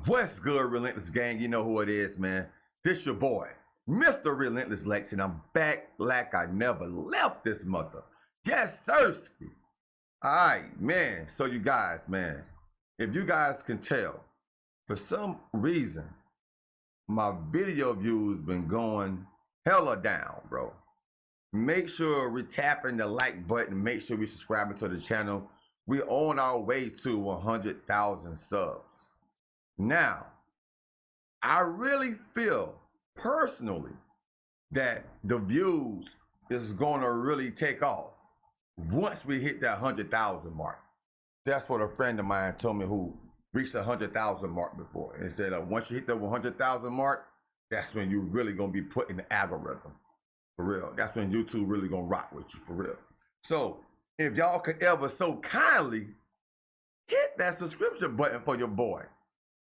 What's good, Relentless Gang? You know who it is, man. This your boy, Mr. Relentless Lex, and I'm back like I never left this mother. Yes, sirski. All right, man. So you guys, man, if you guys can tell, for some reason, my video views been going hella down, bro. Make sure we're tapping the like button. Make sure we subscribing to the channel. We're on our way to 100,000 subs. Now, I really feel personally that the views is gonna really take off once we hit that 100,000 mark. That's what a friend of mine told me who reached the 100,000 mark before. And said, once you hit the 100,000 mark, that's when you really gonna be put in the algorithm. For real. That's when YouTube really gonna rock with you, for real. So, if y'all could ever so kindly hit that subscription button for your boy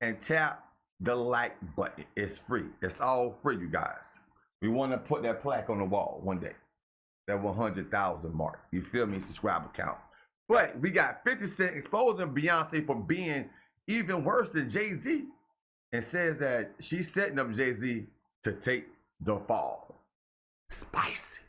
and tap the like button. It's free. It's all free, you guys. We want to put that plaque on the wall one day. That 100,000 mark. You feel me? Subscriber count. But we got 50 Cent exposing Beyonce for being even worse than Jay-Z, and says that she's setting up Jay-Z to take the fall. Spicy.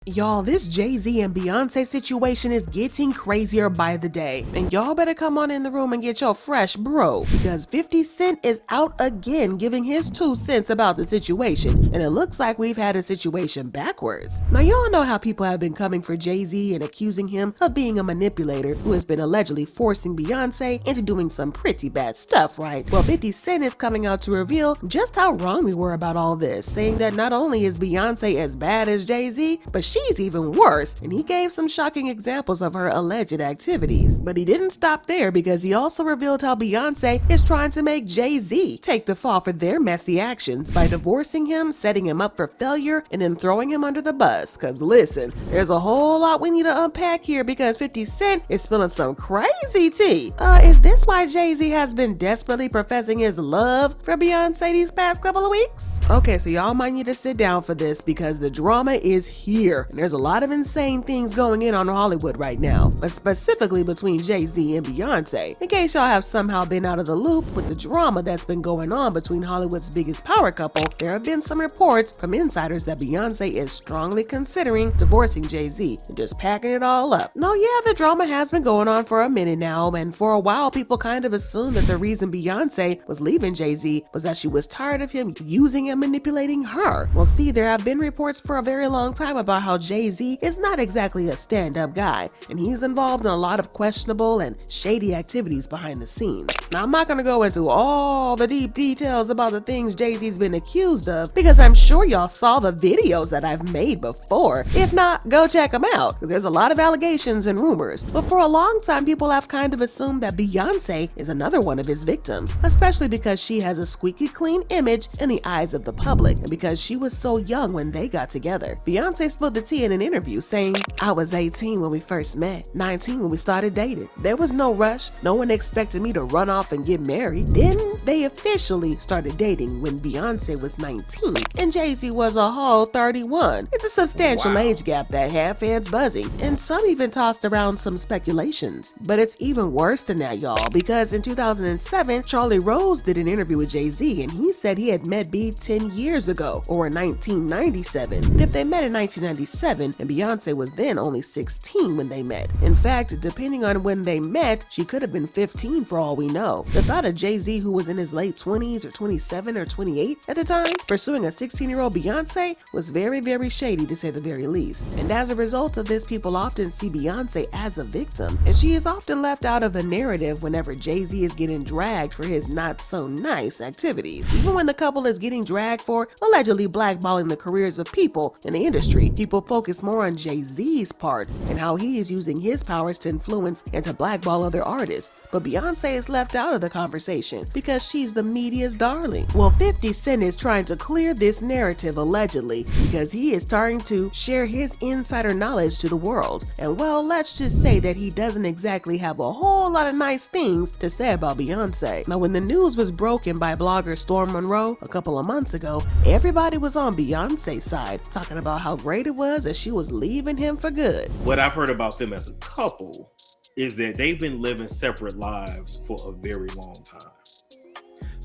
Y'all, this Jay-Z and Beyonce situation is getting crazier by the day. And y'all better come on in the room and get your fresh bro, because 50 Cent is out again giving his 2 cents about the situation. And it looks like we've had a situation backwards. Now, y'all know how people have been coming for Jay-Z and accusing him of being a manipulator who has been allegedly forcing Beyonce into doing some pretty bad stuff, right? Well, 50 Cent is coming out to reveal just how wrong we were about all this, saying that not only is Beyonce as bad as Jay-Z, but she's even worse, and he gave some shocking examples of her alleged activities. But he didn't stop there, because he also revealed how Beyonce is trying to make Jay-Z take the fall for their messy actions by divorcing him, setting him up for failure, and then throwing him under the bus. Cause listen, there's a whole lot we need to unpack here, because 50 Cent is spilling some crazy tea. Is this why Jay-Z has been desperately professing his love for Beyonce these past couple of weeks? Okay, so y'all might need to sit down for this, because the drama is here. And there's a lot of insane things going on Hollywood right now, but specifically between Jay-Z and Beyonce. In case y'all have somehow been out of the loop with the drama that's been going on between Hollywood's biggest power couple, there have been some reports from insiders that Beyonce is strongly considering divorcing Jay-Z and just packing it all up. Now, yeah, the drama has been going on for a minute now, and for a while people kind of assumed that the reason Beyonce was leaving Jay-Z was that she was tired of him using and manipulating her. Well, see, there have been reports for a very long time about how Jay-Z is not exactly a stand-up guy, and he's involved in a lot of questionable and shady activities behind the scenes. Now, I'm not gonna go into all the deep details about the things Jay-Z's been accused of, because I'm sure y'all saw the videos that I've made before. If not, go check them out. There's a lot of allegations and rumors, but for a long time people have kind of assumed that Beyonce is another one of his victims, especially because she has a squeaky clean image in the eyes of the public, and because she was so young when they got together. Beyonce spilled the tea in an interview saying, "I was 18 when we first met, 19 when we started dating. There was no rush. No one expected me to run off and get married." Then they officially started dating when Beyonce was 19 and Jay-Z was a whole 31. It's a substantial age gap that had fans buzzing, and some even tossed around some speculations. But it's even worse than that, y'all, because in 2007, Charlie Rose did an interview with Jay-Z, and he said he had met B 10 years ago, or in 1997. And if they met in 1997, and Beyonce was then only 16 when they met. In fact, depending on when they met, she could have been 15 for all we know. The thought of Jay-Z, who was in his late 20s or 27 or 28 at the time, pursuing a 16-year-old Beyonce was very, very shady, to say the very least. And as a result of this, people often see Beyonce as a victim, and she is often left out of the narrative whenever Jay-Z is getting dragged for his not-so-nice activities. Even when the couple is getting dragged for allegedly blackballing the careers of people in the industry, people focus more on Jay-Z's part and how he is using his powers to influence and to blackball other artists. But Beyonce is left out of the conversation because she's the media's darling. Well, 50 Cent is trying to clear this narrative allegedly because he is starting to share his insider knowledge to the world. And well, let's just say that he doesn't exactly have a whole lot of nice things to say about Beyonce. Now, when the news was broken by blogger Storm Monroe a couple of months ago, everybody was on Beyonce's side, talking about how great it was that she was leaving him for good. What I've heard about them as a couple is that they've been living separate lives for a very long time.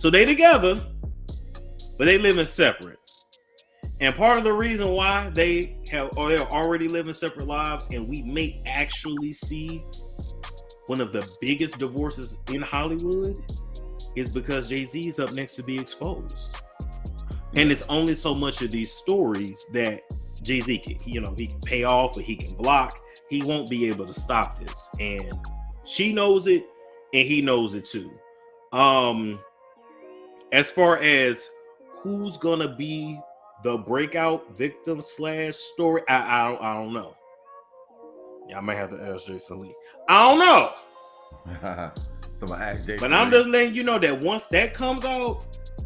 So they together, but they living separate. And part of the reason why they're already living separate lives, and we may actually see one of the biggest divorces in Hollywood, is because Jay-Z is up next to be exposed. And it's only so much of these stories that Jay-Z can, he can pay off or he can block. He won't be able to stop this. And she knows it, and he knows it too. As far as who's gonna be the breakout victim / story, I don't know. Yeah, I might have to ask Jason Lee. I don't know. So I ask Jason But I'm Lee. just letting you know that once that comes out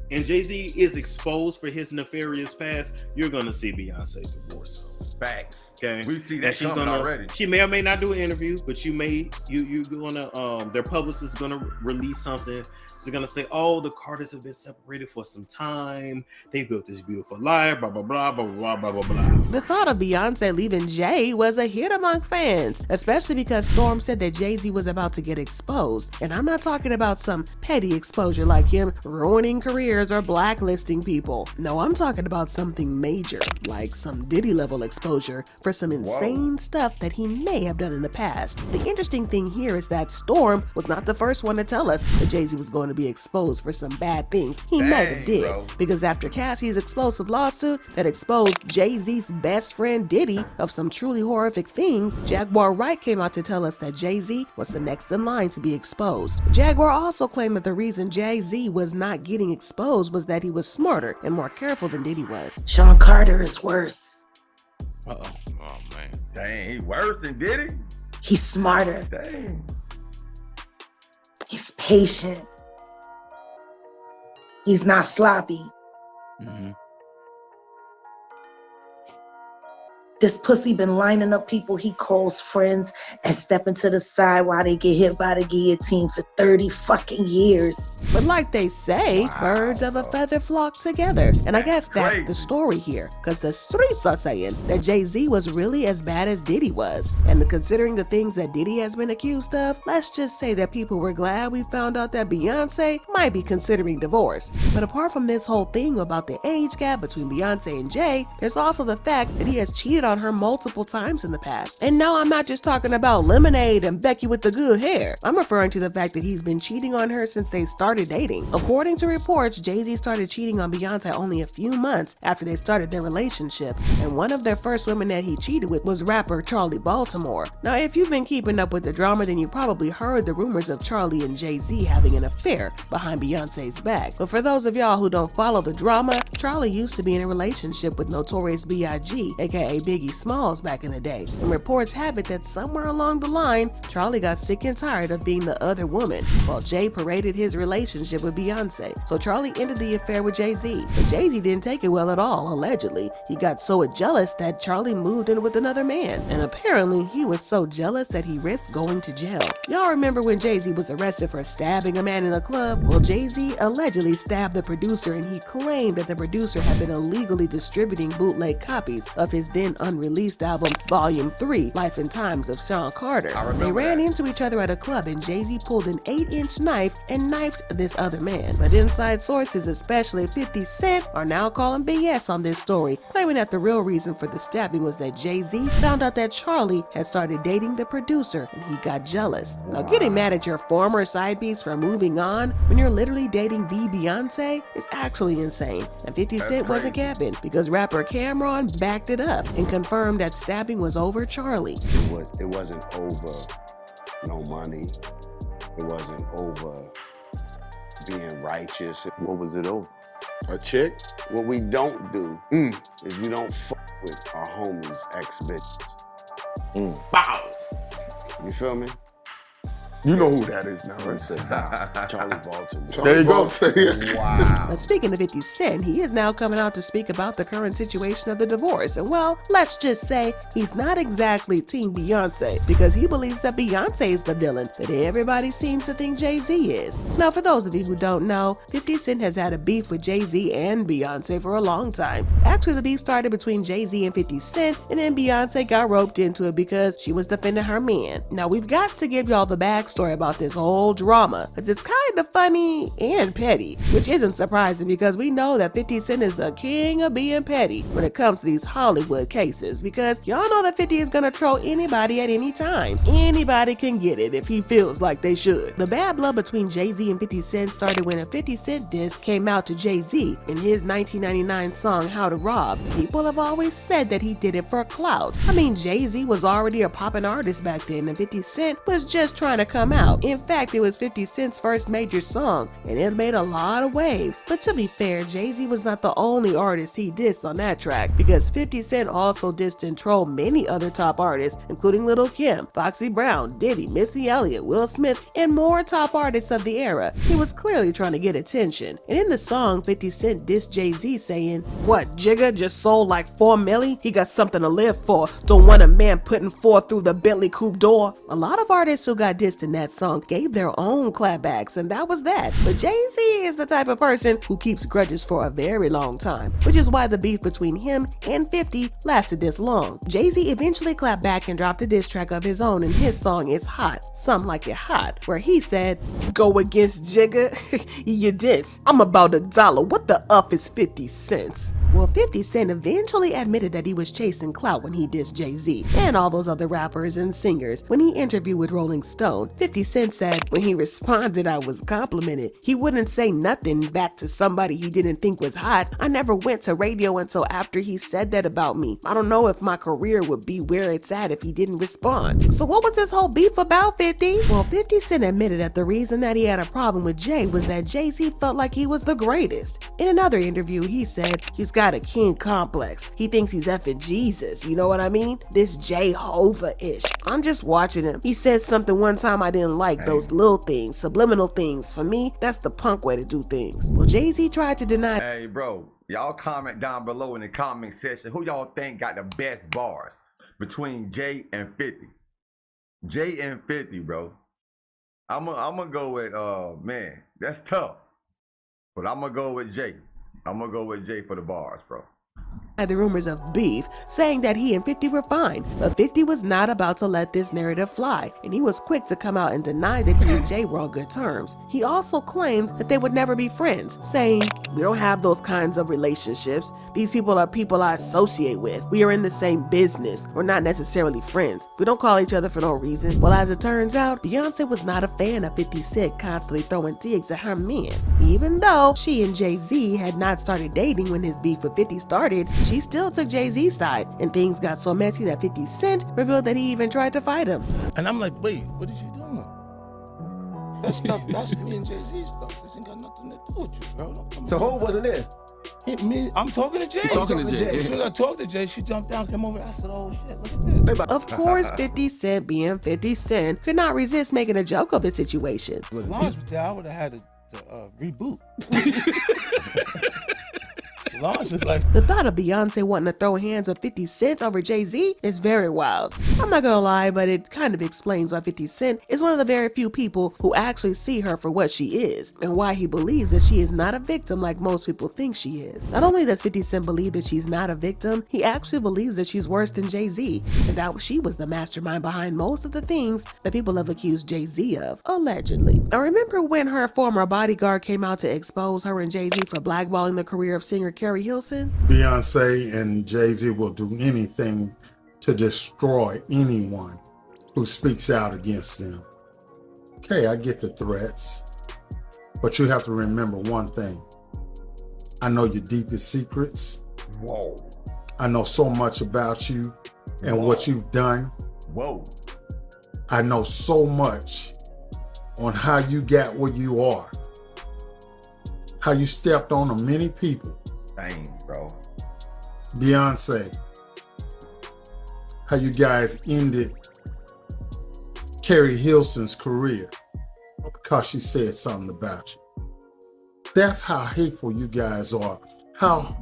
and Jay-Z is exposed for his nefarious past, you're gonna see Beyonce divorce. Facts. Okay, We see that coming already. She may or may not do an interview, but you're gonna their publicist is gonna release something. They're gonna say, "Oh, the Carters have been separated for some time. They built this beautiful life." Blah blah blah blah blah blah blah blah. The thought of Beyonce leaving Jay was a hit among fans, especially because Storm said that Jay-Z was about to get exposed. And I'm not talking about some petty exposure like him ruining careers or blacklisting people. No, I'm talking about something major, like some Diddy level exposure for some insane stuff that he may have done in the past. The interesting thing here is that Storm was not the first one to tell us that Jay-Z was going to be exposed for some bad things he might have did. Bro. Because after Cassie's explosive lawsuit that exposed Jay-Z's best friend Diddy of some truly horrific things, Jaguar Wright came out to tell us that Jay-Z was the next in line to be exposed. Jaguar also claimed that the reason Jay-Z was not getting exposed was that he was smarter and more careful than Diddy was. Sean Carter is worse. Oh man. Dang, he worse than Diddy? He's smarter. Dang. He's patient. He's not sloppy. Mm-hmm. This pussy been lining up people he calls friends and stepping to the side while they get hit by the guillotine for 30 fucking years. But like they say, birds of a feather flock together. And I guess that's crazy. the story here, because the streets are saying that Jay-Z was really as bad as Diddy was. And considering the things that Diddy has been accused of, let's just say that people were glad we found out that Beyonce might be considering divorce. But apart from this whole thing about the age gap between Beyonce and Jay, there's also the fact that he has cheated on her multiple times in the past. And no, I'm not just talking about Lemonade and Becky with the good hair. I'm referring to the fact that he's been cheating on her since they started dating. According to reports, Jay-Z started cheating on Beyonce only a few months after they started their relationship. And one of their first women that he cheated with was rapper Charlie Baltimore. Now, if you've been keeping up with the drama, then you probably heard the rumors of Charlie and Jay-Z having an affair behind Beyonce's back. But for those of y'all who don't follow the drama, Charlie used to be in a relationship with Notorious B.I.G., aka Biggie Smalls, back in the day. And reports have it that somewhere along the line, Charlie got sick and tired of being the other woman, while Jay paraded his relationship with Beyonce. So Charlie ended the affair with Jay-Z. But Jay-Z didn't take it well at all, allegedly. He got so jealous that Charlie moved in with another man. And apparently, he was so jealous that he risked going to jail. Y'all remember when Jay-Z was arrested for stabbing a man in a club? Well, Jay-Z allegedly stabbed the producer, and he claimed that the producer had been illegally distributing bootleg copies of his then unreleased album Volume 3, Life and Times of Sean Carter. They ran into each other at a club, and Jay-Z pulled an 8-inch knife and knifed this other man. But inside sources, especially 50 Cent, are now calling BS on this story, claiming that the real reason for the stabbing was that Jay-Z found out that Charlie had started dating the producer, and he got jealous. Now, getting mad at your former side piece for moving on when you're literally dating the Beyonce is actually insane. And 50 Cent wasn't capping, because rapper Cameron backed it up and confirmed that stabbing was over Charlie. It wasn't over no money. It wasn't over being righteous. What was it over? A chick? What we don't do is we don't fuck with our homies' ex-bitches. Bow. You feel me? You know who that is now, right? Charlie Baltimore. There you go. Wow. But speaking of 50 Cent, he is now coming out to speak about the current situation of the divorce. And well, let's just say he's not exactly Team Beyonce, because he believes that Beyonce is the villain, but everybody seems to think Jay-Z is. Now, for those of you who don't know, 50 Cent has had a beef with Jay-Z and Beyonce for a long time. Actually, the beef started between Jay-Z and 50 Cent, and then Beyonce got roped into it because she was defending her man. Now, we've got to give y'all the backstory backstory about this whole drama, because it's kind of funny and petty, which isn't surprising because we know that 50 Cent is the king of being petty when it comes to these Hollywood cases, because y'all know that 50 is gonna troll anybody at any time. Anybody can get it if he feels like they should. The bad blood between Jay-Z and 50 Cent started when a 50 Cent diss came out to Jay-Z in his 1999 song How to Rob. People have always said that he did it for clout. I mean, Jay-Z was already a poppin' artist back then and 50 Cent was just trying to come out. In fact, it was 50 Cent's first major song and it made a lot of waves. But to be fair, Jay-Z was not the only artist he dissed on that track, because 50 Cent also dissed and trolled many other top artists, including Lil' Kim, Foxy Brown, Diddy, Missy Elliott, Will Smith, and more top artists of the era. He was clearly trying to get attention. And in the song, 50 Cent dissed Jay-Z saying, "What, Jigga just sold like 4 milli? He got something to live for. Don't want a man putting forth through the Bentley coupe door." A lot of artists who got dissed in that song gave their own clapbacks, and that was that. But Jay-Z is the type of person who keeps grudges for a very long time, which is why the beef between him and 50 lasted this long. Jay-Z eventually clapped back and dropped a diss track of his own in his song It's Hot, Some Like It Hot, where he said, "Go against Jigga? You diss. I'm about $1. What the up is 50 cents?" Well, 50 Cent eventually admitted that he was chasing clout when he dissed Jay-Z and all those other rappers and singers. When he interviewed with Rolling Stone, 50 Cent said when he responded I was complimented, he wouldn't say nothing back to somebody he didn't think was hot. I never went to radio until after he said that about me. I don't know if my career would be where it's at if he didn't respond. So what was this whole beef about, 50? Well, 50 Cent admitted that the reason that he had a problem with Jay was that Jay-Z felt like he was the greatest. In another interview, he said he's got a king complex. He thinks he's effing Jesus, you know what I mean? This Jehovah-ish. I'm just watching him. He said something one time I didn't like, those little things, subliminal things. For me, that's the punk way to do things. Well, Jay-Z tried to deny. Hey, bro, y'all comment down below in the comment section who y'all think got the best bars between Jay and 50. Jay and 50, bro. I'm gonna go with, man, that's tough. But I'm gonna go with Jay. I'm gonna go with Jay for the bars, bro. The rumors of beef, saying that he and 50 were fine, but 50 was not about to let this narrative fly, and he was quick to come out and deny that he and Jay were on good terms. He also claimed that they would never be friends, saying, "We don't have those kinds of relationships. These people are people I associate with. We are in the same business. We're not necessarily friends. We don't call each other for no reason." Well, as it turns out, Beyonce was not a fan of 50 Cent constantly throwing digs at her men. Even though she and Jay-Z had not started dating when his beef with 50 started, she still took Jay-Z's side, and things got so messy that 50 Cent revealed that he even tried to fight him. And I'm like, wait, what is you doing? That stuff, that's me and Jay-Z stuff. This ain't got nothing to do with you, bro. Don't come So Ho wasn't there? I'm talking to Jay. You talking to Jay? As soon as I talked to Jay, she jumped down, came over. I said, "Oh shit, look at this." Of course, 50 Cent, being 50 Cent, could not resist making a joke of the situation. As long as it was there, I would have had to reboot. Like, the thought of Beyonce wanting to throw hands with 50 Cent over Jay-Z is very wild. I'm not gonna lie, but it kind of explains why 50 Cent is one of the very few people who actually see her for what she is, and why he believes that she is not a victim like most people think she is. Not only does 50 Cent believe that she's not a victim, he actually believes that she's worse than Jay-Z, and that she was the mastermind behind most of the things that people have accused Jay-Z of, allegedly. Now remember when her former bodyguard came out to expose her and Jay-Z for blackballing the career of singer Carrie Hilson? Beyonce and Jay-Z will do anything to destroy anyone who speaks out against them. Okay, I get the threats, but you have to remember one thing. I know your deepest secrets. Whoa. I know so much about you and what you've done. Whoa. I know so much on how you got where you are, how you stepped on many people. Dang, bro. Beyonce, how you guys ended Carrie Hilson's career because she said something about you. That's how hateful you guys are. How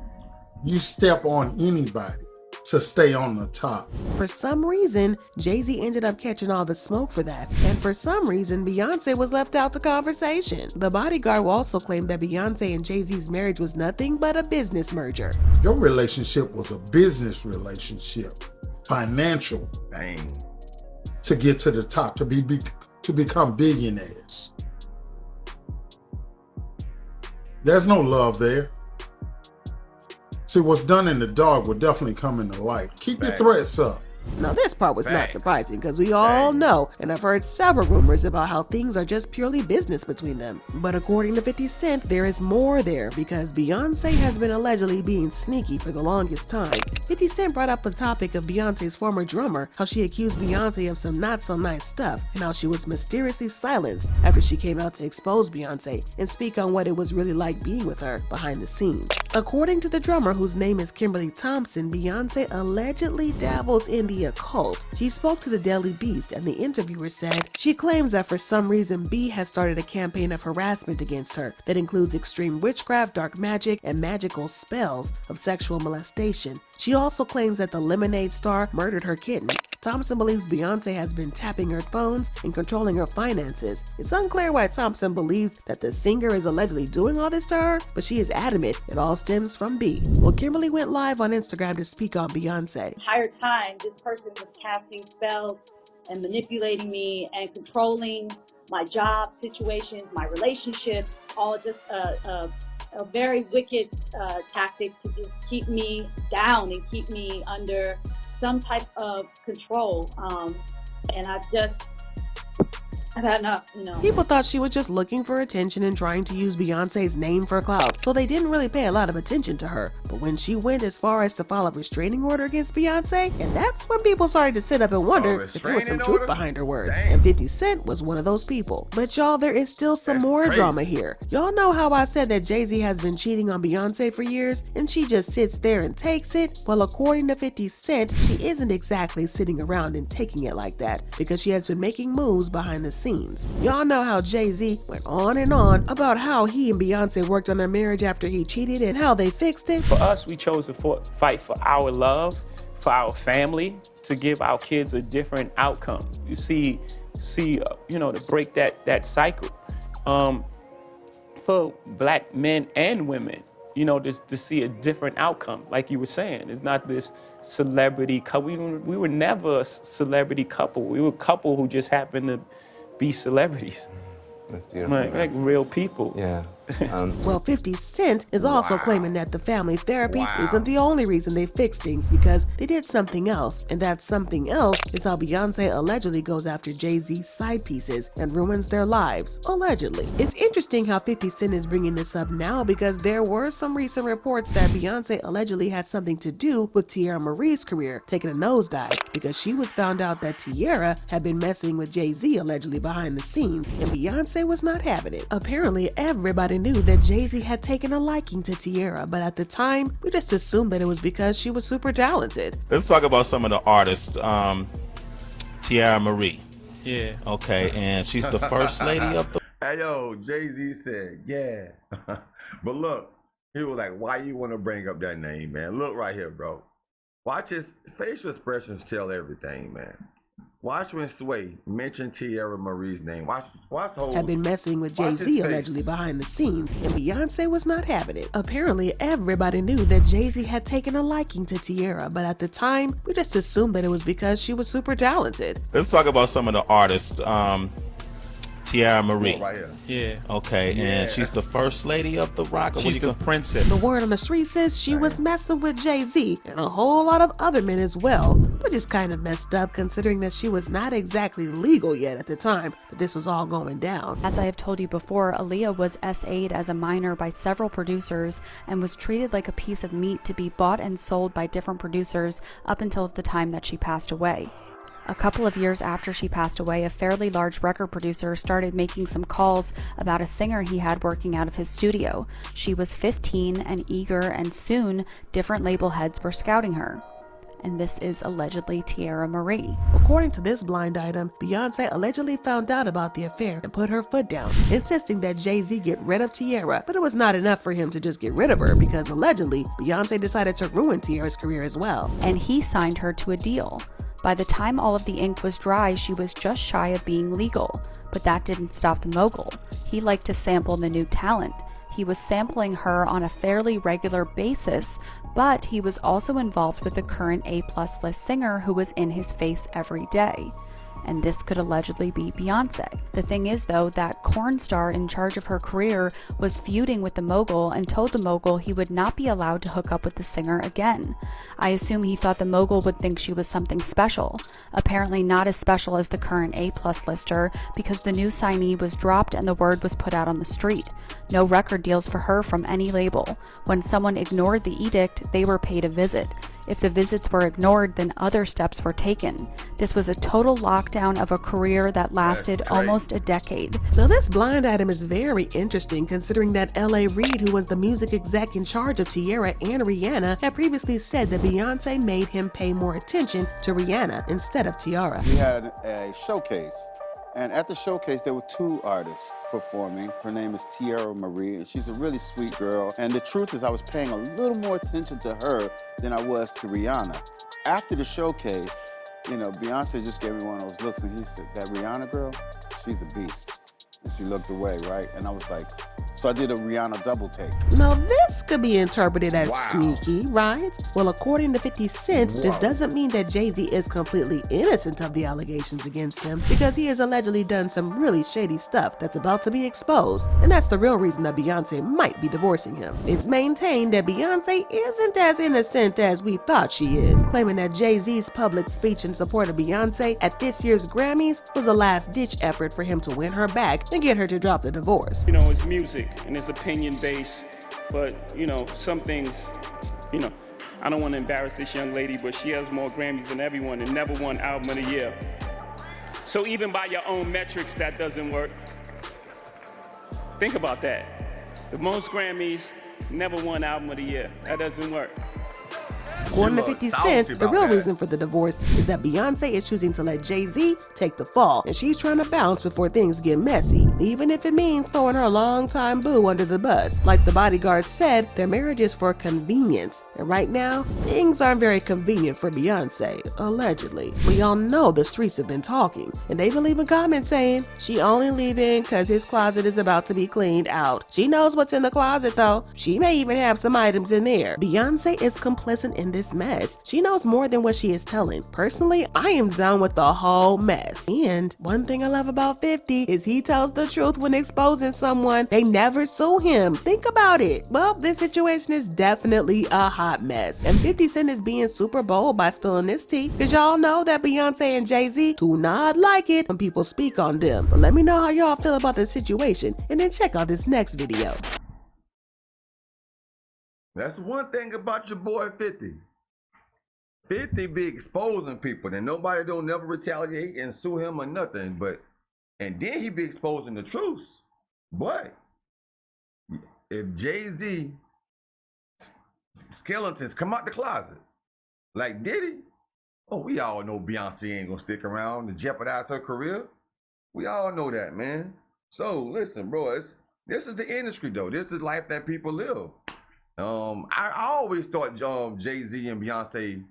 you step on anybody to stay on the top. For some reason, Jay-Z ended up catching all the smoke for that, and for some reason, Beyonce was left out the conversation. The bodyguard also claimed that Beyonce and Jay-Z's marriage was nothing but a business merger. Your relationship was a business relationship, financial. Dang. To get to the top, to be to become billionaires. There's no love there. See, what's done in the dark will definitely come in the light. Keep your threats up. Now this part was not Thanks. surprising because we all know, and I've heard several rumors about how things are just purely business between them. But according to 50 Cent, there is more there because Beyonce has been allegedly being sneaky for the longest time. 50 Cent brought up the topic of Beyonce's former drummer, how she accused Beyonce of some not so nice stuff, and how she was mysteriously silenced after she came out to expose Beyonce and speak on what it was really like being with her behind the scenes. According to the drummer, whose name is Kimberly Thompson, Beyonce allegedly dabbles in the occult. She spoke to the Daily Beast, and the interviewer said she claims that for some reason B has started a campaign of harassment against her that includes extreme witchcraft, dark magic, and magical spells of sexual molestation. She also claims that the Lemonade star murdered her kitten. Thompson believes Beyonce has been tapping her phones and controlling her finances. It's unclear why Thompson believes that the singer is allegedly doing all this to her, but she is adamant it all stems from B. Well, Kimberly went live on Instagram to speak on Beyonce. Entire time, this person was casting spells and manipulating me and controlling my job situations, my relationships, all just a very wicked tactic to just keep me down and keep me under some type of control. And I've had enough, you know. People thought she was just looking for attention and trying to use Beyonce's name for clout, so they didn't really pay a lot of attention to her. But when she went as far as to file a restraining order against Beyonce, and that's when people started to sit up and wonder if there was some truth behind her words. Dang. And 50 Cent was one of those people. But y'all, there is still some more drama here. Y'all know how I said that Jay-Z has been cheating on Beyonce for years, and she just sits there and takes it? Well, according to 50 Cent, she isn't exactly sitting around and taking it like that, because she has been making moves behind the scenes. Y'all know how Jay-Z went on and on about how he and Beyonce worked on their marriage after he cheated and how they fixed it. For us, we chose to fight for our love, for our family, to give our kids a different outcome. You see, to break that cycle. For black men and women, just to see a different outcome. Like you were saying, it's not this celebrity couple. We were never a celebrity couple. We were a couple who just happened to be celebrities. That's beautiful. Like real people. Yeah. Well, 50 Cent is also claiming that the family therapy Wow. isn't the only reason they fixed things, because they did something else, and that something else is how Beyonce allegedly goes after Jay-Z's side pieces and ruins their lives, allegedly. It's interesting how 50 Cent is bringing this up now, because there were some recent reports that Beyonce allegedly had something to do with Tierra Marie's career taking a nosedive, because she was found out that Tierra had been messing with Jay-Z allegedly behind the scenes, and Beyonce was not having it. Apparently, everybody knew that Jay-Z had taken a liking to Tierra, but at the time, we just assumed that it was because she was super talented. Let's talk about some of the artists. Tierra Marie. Yeah. Okay, and she's the first lady of the. Hey, yo, Jay-Z said, yeah. But look, he was like, why you want to bring up that name, man? Look right here, bro. Watch his facial expressions tell everything, man. Watch when Sway mentioned Tierra Marie's name. Watch Had been messing with Watch Jay-Z his allegedly face. behind the scenes, and Beyonce was not having it. Apparently, everybody knew that Jay-Z had taken a liking to Tierra, but at the time, we just assumed that it was because she was super talented. Let's talk about some of the artists. Tierra Marie. right here. Yeah. Okay, Yeah. and she's the first lady of the rock. She's the princess. The word on the street says she was messing with Jay-Z and a whole lot of other men as well, which is kind of messed up considering that she was not exactly legal yet at the time that this was all going down. As I have told you before, Aaliyah was SA'd as a minor by several producers and was treated like a piece of meat to be bought and sold by different producers up until the time that she passed away. A couple of years after she passed away, a fairly large record producer started making some calls about a singer he had working out of his studio. She was 15 and eager, and soon different label heads were scouting her. And this is allegedly Tierra Marie. According to this blind item, Beyonce allegedly found out about the affair and put her foot down, insisting that Jay-Z get rid of Tierra, but it was not enough for him to just get rid of her, because allegedly, Beyonce decided to ruin Tierra's career as well. And he signed her to a deal. By the time all of the ink was dry, she was just shy of being legal, but that didn't stop the mogul. He liked to sample the new talent. He was sampling her on a fairly regular basis, but he was also involved with the current A+ list singer who was in his face every day. and this could allegedly be Beyonce. The thing is, though, that porn star in charge of her career was feuding with the mogul and told the mogul he would not be allowed to hook up with the singer again. I assume he thought the mogul would think she was something special. Apparently not as special as the current A+ lister, because the new signee was dropped and the word was put out on the street. No record deals for her from any label. When someone ignored the edict, they were paid a visit. If the visits were ignored, then other steps were taken. This was a total lockdown of a career that lasted almost a decade. Now this blind item is very interesting, considering that L.A. Reid, who was the music exec in charge of Tierra and Rihanna, had previously said that Beyonce made him pay more attention to Rihanna instead of Tiara. We had a showcase, and at the showcase there were 2 artists performing. Her name is Tierra Marie, and she's a really sweet girl. And the truth is I was paying a little more attention to her than I was to Rihanna. After the showcase, you know, Beyonce just gave me one of those looks, and he said, that Rihanna girl, she's a beast. And she looked away, right? And I was like, so I did a Rihanna double take. Now this could be interpreted as sneaky, right? Well, according to 50 Cent, this doesn't mean that Jay-Z is completely innocent of the allegations against him, because he has allegedly done some really shady stuff that's about to be exposed, and that's the real reason that Beyonce might be divorcing him. It's maintained that Beyonce isn't as innocent as we thought she is, claiming that Jay-Z's public speech in support of Beyonce at this year's Grammys was a last-ditch effort for him to win her back and get her to drop the divorce. You know, it's music and it's opinion based, but you know, some things, you know, I don't want to embarrass this young lady, but she has more Grammys than everyone and never won Album of the Year. So even by your own metrics, that doesn't work. Think about that. The most Grammys, never won Album of the Year. That doesn't work. According to 50 Cent, the real reason for the divorce is that Beyonce is choosing to let Jay-Z take the fall, and she's trying to bounce before things get messy, even if it means throwing her longtime boo under the bus. Like the bodyguard said, their marriage is for convenience, and right now, things aren't very convenient for Beyonce, allegedly. We all know the streets have been talking, and they've been leaving comments saying she only leaving because his closet is about to be cleaned out. She knows what's in the closet though. She may even have some items in there. Beyonce is complicit in this mess. She knows more than what she is telling. Personally, I am down with the whole mess. And one thing I love about 50 is he tells the truth when exposing someone. They never sue him. Think about it. Well, this situation is definitely a hot mess. And 50 Cent is being super bold by spilling this tea, because y'all know that Beyonce and Jay-Z do not like it when people speak on them. But let me know how y'all feel about the situation, and then check out this next video. That's one thing about your boy 50. 50 be exposing people, and nobody don't never retaliate and sue him or nothing. And then he be exposing the truth. But if Jay-Z skeletons come out the closet like Diddy, oh, we all know Beyonce ain't gonna stick around to jeopardize her career. We all know that, man. So listen, bro, this is the industry though. This is the life that people live. I always thought Jay-Z and Beyonce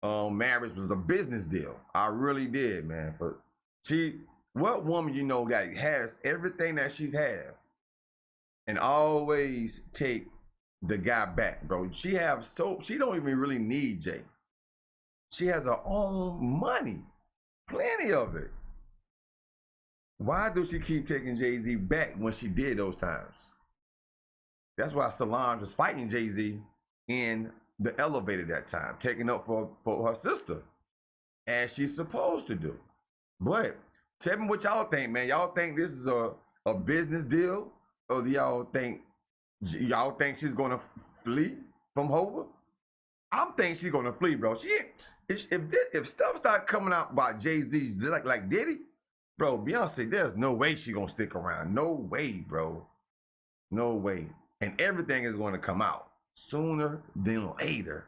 marriage was a business deal. I really did, man. What woman you know that has everything that she's had and always take the guy back, bro? She don't even really need Jay. She has her own money, plenty of it. Why do she keep taking Jay-Z back when she did those times? That's why Solange was fighting Jay-Z in the elevator that time, taking up for her sister, as she's supposed to do. But tell me what y'all think, man. Y'all think this is a business deal, or do y'all think she's gonna flee from Hova? I'm thinking she's gonna flee, bro. If stuff start coming out about Jay-Z like Diddy, bro, Beyonce, there's no way she gonna stick around. No way, bro. No way. And everything is going to come out sooner than later.